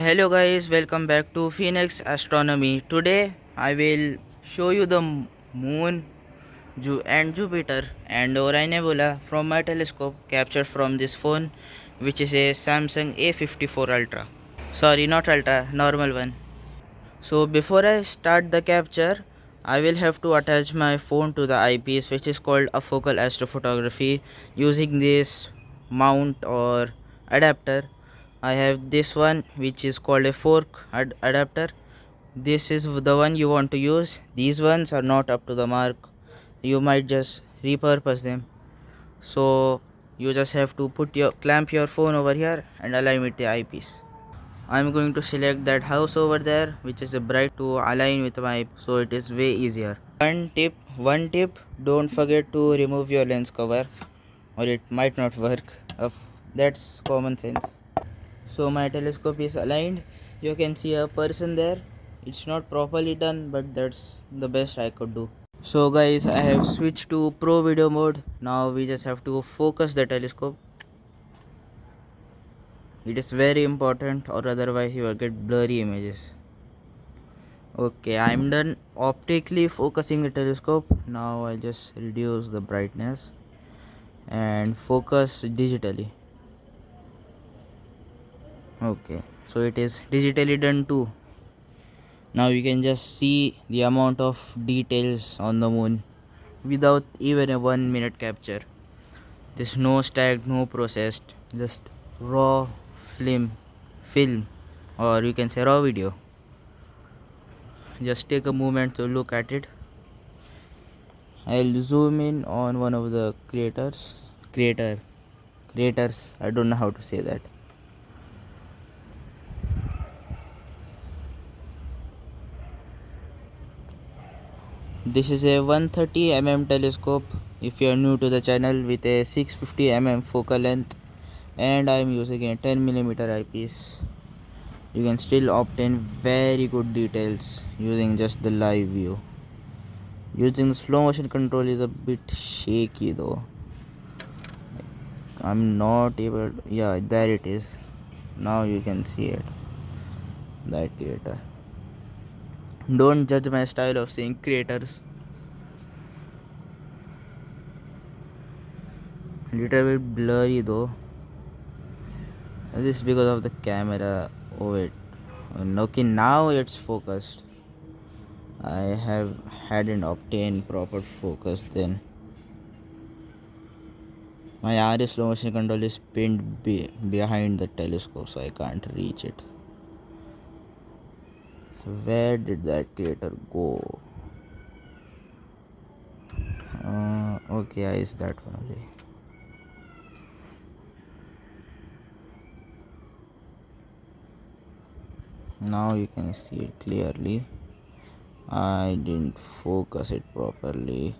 Hello guys, welcome back to Phoenix Astronomy. Today I will show you the moon and Jupiter and Orion nebula from my telescope captured from this phone, which is a Samsung A54 Ultra. Sorry, not Ultra, normal one. So before I start the capture, I will have to attach my phone to the eyepiece, which is called a focal astrophotography, using this mount or adapter. I have this one which is called a fork adapter. This is the one you want to use. These ones are not up to the mark. You might just repurpose them. So you just have to clamp your phone over here and align with the eyepiece. I'm going to select that house over there which is bright to align with my, so it is way easier. One tip, don't forget to remove your lens cover or it might not work. That's common sense. So my telescope is aligned. You can see a person there. It's not properly done, but that's the best I could do. So guys, I have switched to pro video mode. Now we just have to focus the telescope. It is very important, or otherwise you will get blurry images. Okay, I'm done optically focusing the telescope. Now I just reduce the brightness and focus digitally. Okay, so it is digitally done too. Now you can just see the amount of details on the moon without even a 1 minute capture. There's no stacked, no processed, just raw film, or you can say raw video. Just take a moment to look at it. I'll zoom in on one of the creators. I don't know how to say that. This is a 130 mm telescope if you are new to the channel, with a 650 mm focal length, and I am using a 10 mm eyepiece. You can still obtain very good details using just the live view. Using the slow motion control is a bit shaky though. I'm not able. Yeah, there it is. Now you can see it. That creator. Don't judge my style of seeing creators. Little bit blurry though. This is because of the camera. Oh wait. Okay, now it's focused. I hadn't obtained proper focus then. My RS slow motion control is pinned behind the telescope, so I can't reach it. Where did that creator go? Okay, I is that one only. Now you can see it clearly. I didn't focus it properly.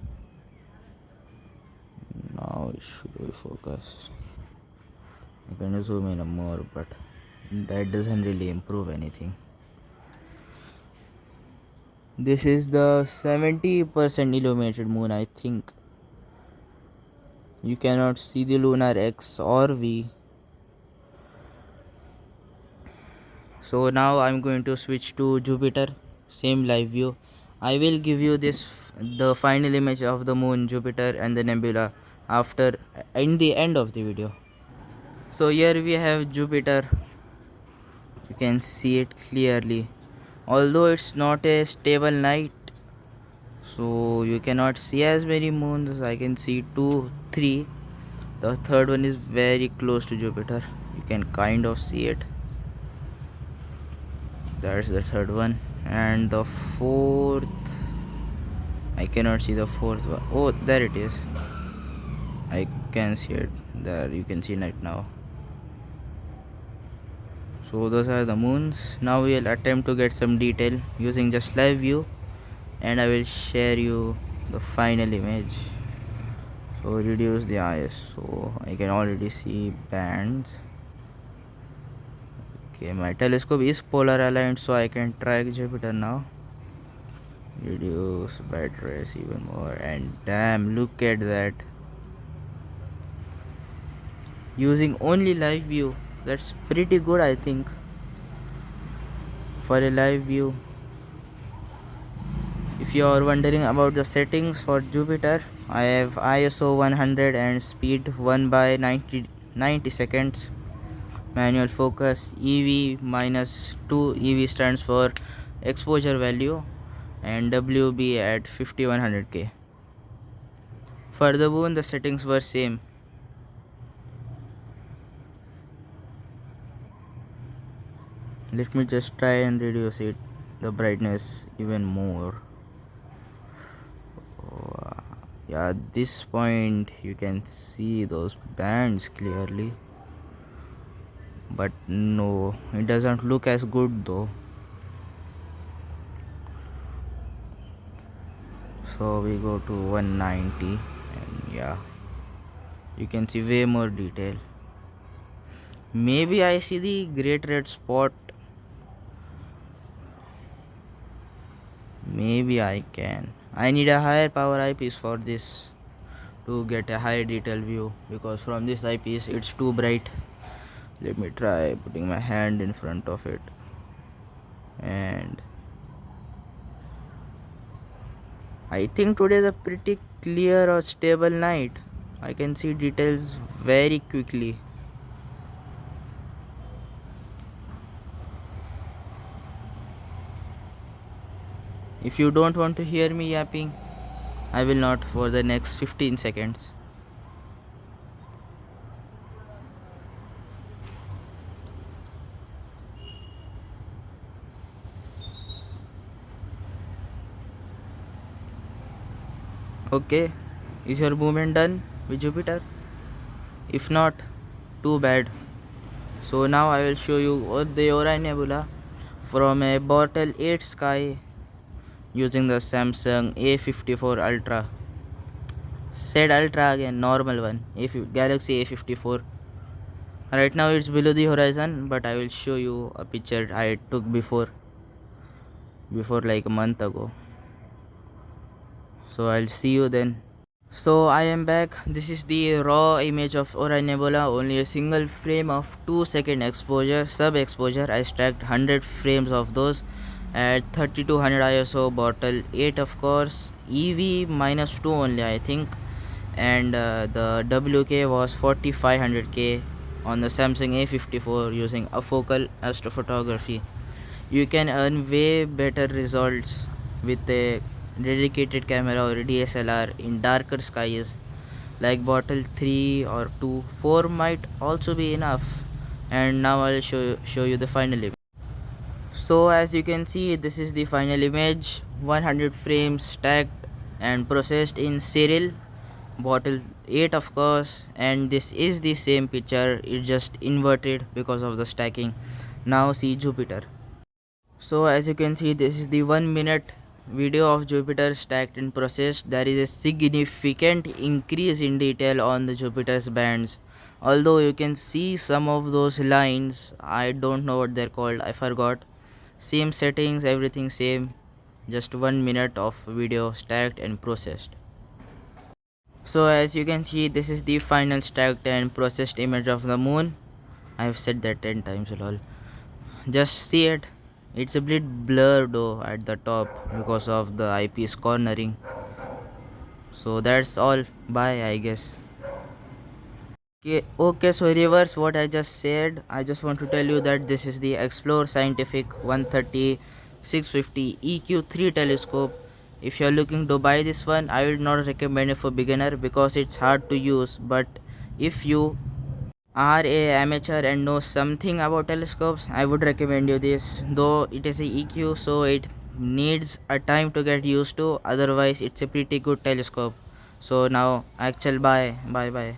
Now it should be focused. I can zoom in more, but that doesn't really improve anything. This is the 70% illuminated moon, I think. You cannot see the lunar X or V. So now I'm going to switch to Jupiter, same live view. I will give you the final image of the moon, Jupiter and the nebula after in the end of the video. So here we have Jupiter. You can see it clearly. Although it's not a stable night, so you cannot see as many moons. I can see 2, 3. The third one is very close to Jupiter. You can kind of see it. That's the third one. And the fourth, I cannot see the fourth one. Oh, there it is. I can see it. There, you can see it now. So those are the moons. Now we'll attempt to get some detail using just live view, and I will share you the final image. So reduce the ISO. I can already see bands. Okay, my telescope is polar aligned, so I can track Jupiter now. Reduce batteries even more, and damn, look at that. Using only live view, that's pretty good, I think. for a live view. If you are wondering about the settings for Jupiter, I have ISO 100 and speed 1 by 90 seconds. Manual focus EV minus 2, EV stands for exposure value, and WB at 5100K. For the moon the settings were same. Let me just try and reduce it, the brightness even more. Yeah, at this point you can see those bands clearly, but no, it doesn't look as good though. So we go to 190 and yeah, you can see way more detail. Maybe I see the great red spot. Maybe I can. I need a higher power eyepiece for this to get a high detail view, because from this eyepiece it's too bright. Let me try putting my hand in front of it, and I think today is a pretty clear or stable night. I can see details very quickly. If you don't want to hear me yapping, I will not for the next 15 seconds. Okay, is your movement done with Jupiter? If not, too bad. So now I will show you the Orion nebula from a bottle 8 sky using the Samsung A54 Ultra. Said Ultra again, normal one, Galaxy A54. Right now it's below the horizon, but I will show you a picture I took before like a month ago. So I'll see you then. So I am back. This is the raw image of Orion nebula, only a single frame of 2-second exposure, sub exposure. I stacked 100 frames of those at 3200 ISO, bottle 8 of course, EV minus 2 only I think, and the WK was 4500K on the Samsung A54 using afocal astrophotography. You can earn way better results with a dedicated camera or DSLR in darker skies, like bottle 3 or 2. 4 might also be enough. And now I'll show you the final image. So as you can see, this is the final image, 100 frames stacked and processed in serial, bottle 8 of course, and this is the same picture, it just inverted because of the stacking. Now see Jupiter. So as you can see, this is the 1 minute video of Jupiter stacked and processed. There is a significant increase in detail on the Jupiter's bands. Although you can see some of those lines, I don't know what they're called, I forgot. Same settings, everything same. Just 1 minute of video stacked and processed. So as you can see, this is the final stacked and processed image of the moon. I have said that 10 times lol. Just see it. It's a bit blurred though at the top because of the eyepiece cornering. So that's all. Bye I guess. Okay, so reverse what I just said. I just want to tell you that this is the Explore Scientific 130 650 EQ3 telescope. If you are looking to buy this one, I will not recommend it for beginner because it's hard to use. But if you are a amateur and know something about telescopes, I would recommend you this. Though it is a EQ, so it needs a time to get used to. Otherwise, it's a pretty good telescope. So now, actual bye bye.